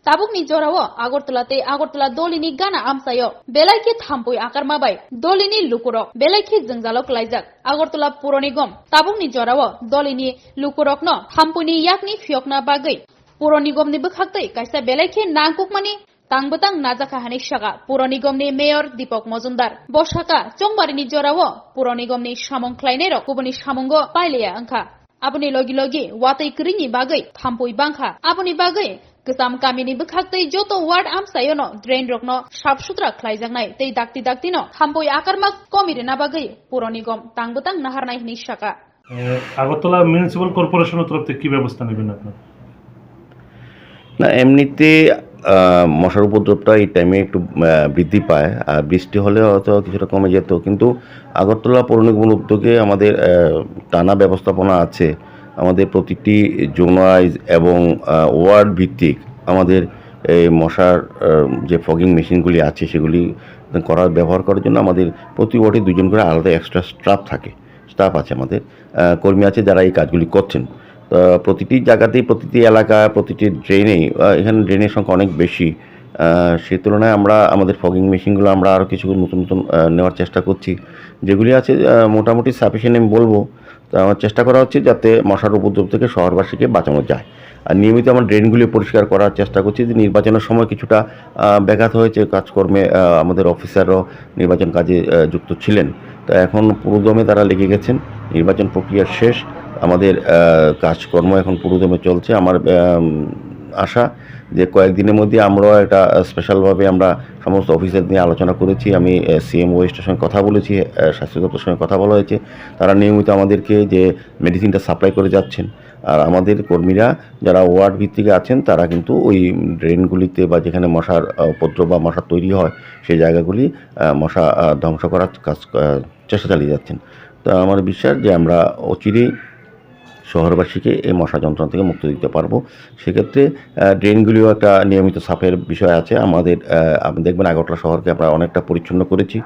tabukni jorao agortolate agortola dolini gana amsayo belaiki thampui akarmabai dolini lukuro belaiki jengjalok laijak agortola puronigom tabukni jorao dolini lukurokno thampuni yakni fiokna bagai puronigomni bukhaktei kaisa belaiki nangkukmani Tangbetang najakahani syaga Puronigomni Mayor Dipok Mozumdar Bosaka Chongbarini jorao Puronigomni samong klainero kubuni samongo paileya angka abuni logi watai kringi bagai thampui bangkha abuni bagai kesam kamini bukhaktei joto ward amsayono drain rokno sabsutra khlaijangnai tei dakti no thampui akarmak komirena bagai Puronigom tangbetang naharnai hini syaga Agartala municipal কর্পোরেশনের তরফ থেকে কি ব্যবস্থা নেবেন আপনারা? না, এমনিতে মশার উপদ্রবটা এই টাইমে একটু বৃদ্ধি পায়, আর বৃষ্টি হলে হয়তো কিছুটা কমে যেত, কিন্তু আগরতলা পৌর নিগমের উদ্যোগে আমাদের টানা ব্যবস্থাপনা আছে। আমাদের প্রতিটি জোনাইজ এবং ওয়ার্ড ভিত্তিক আমাদের এই মশার যে ফগিং মেশিনগুলি আছে সেগুলি ব্যবহার করার জন্য আমাদের প্রতি ওয়ার্ডে দুজন করে আলাদা এক্সট্রা স্টাফ আছে, আমাদের কর্মী আছে যারা এই কাজগুলি করছেন। তো প্রতিটি জায়গাতেই প্রতিটি এলাকায় প্রতিটি ড্রেনেই এখানে ড্রেনের সংখ্যা অনেক বেশি, সেই তুলনায় আমরা আমাদের ফগিং মেশিনগুলো আমরা আরও কিছু নতুন নেওয়ার চেষ্টা করছি, যেগুলি আছে মোটামুটি সাফিসিয়েন্ট আমি বলবো। তো আমার চেষ্টা করা হচ্ছে যাতে মশার উপদ্রব থেকে শহরবাসীকে বাঁচানো যায়। আর নিয়মিত আমরা ড্রেনগুলি পরিষ্কার করার চেষ্টা করছি। যে নির্বাচনের সময় কিছুটা ব্যাঘাত হয়েছে কাজকর্মে, আমাদের অফিসাররাও নির্বাচন কাজে যুক্ত ছিলেন, তো এখন পুরোদমে তারা লেগে গেছেন। নির্বাচন প্রক্রিয়া শেষ, আমাদের কাজকর্ম এখন পুরোদমে চলছে। আমার আশা যে কয়েকদিনের মধ্যে আমরাও একটা স্পেশালভাবে আমরা সমস্ত অফিসার নিয়ে আলোচনা করেছি। আমি সিএম ওয়েস্টের সঙ্গে কথা বলেছি, স্বাস্থ্য দপ্তরের সঙ্গে কথা বলা হয়েছে। তারা নিয়মিত আমাদেরকে যে মেডিসিনটা সাপ্লাই করে যাচ্ছেন, আর আমাদের কর্মীরা যারা ওয়ার্ড ভিত্তিকে আছেন তারা কিন্তু ওই ড্রেনগুলিতে বা যেখানে মশার উপদ্রব বা মশা তৈরি হয় সেই জায়গাগুলি মশা ধ্বংস করার চেষ্টা চালিয়ে যাচ্ছেন। তো আমার বিশ্বাস যে আমরা অচিরেই শহরবাসীকে এই মশা যন্ত্রণা থেকে মুক্তি দিতে পারবো। সেক্ষেত্রে ড্রেনগুলিও একটা নিয়মিত সাফের বিষয় আছে। আমাদের আপনি দেখবেন আগরতলা শহরকে আমরা অনেকটা পরিচ্ছন্ন করেছি।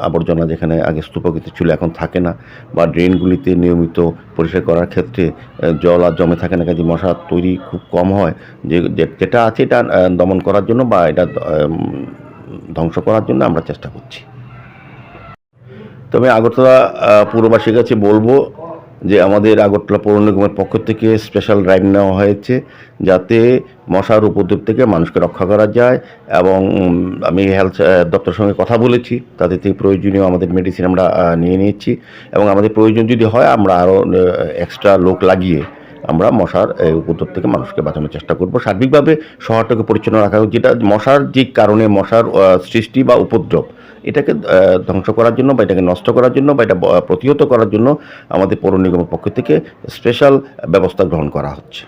আবর্জনা যেখানে আগে স্তূপকৃত ছিল এখন থাকে না, বা ড্রেনগুলিতে নিয়মিত পরিষ্কার করার ক্ষেত্রে জল আর জমে থাকে না, কাজে মশা তৈরি খুব কম হয়। যেটা আছে এটা দমন করার জন্য বা এটা ধ্বংস করার জন্য আমরা চেষ্টা করছি। তবে আগরতলা পুরবাসীর কাছে বলবো যে আমাদের আগরতলা পৌর নিগমের পক্ষ থেকে স্পেশাল ড্রাইভ নেওয়া হয়েছে যাতে মশার উপদ্রব থেকে মানুষকে রক্ষা করা যায়, এবং আমি হেলথ দপ্তরের সঙ্গে কথা বলেছি, তাদের থেকে প্রয়োজনীয় আমাদের মেডিসিন আমরা নিয়ে নিয়েছি, এবং আমাদের প্রয়োজন যদি হয় আমরা আরও এক্সট্রা লোক লাগিয়ে আমরা মশার উপদ্রব থেকে মানুষকে বাঁচানোর চেষ্টা করব। সার্বিকভাবে শহরটাকে পরিচ্ছন্ন রাখা, যেটা মশার যে কারণে মশার সৃষ্টি বা উপদ্রব, এটাকে ধ্বংস করার জন্য বা এটাকে নষ্ট করার জন্য বা এটা প্রতিহত করার জন্য আমাদের পৌর নিগমের পক্ষ থেকে স্পেশাল ব্যবস্থা গ্রহণ করা হচ্ছে।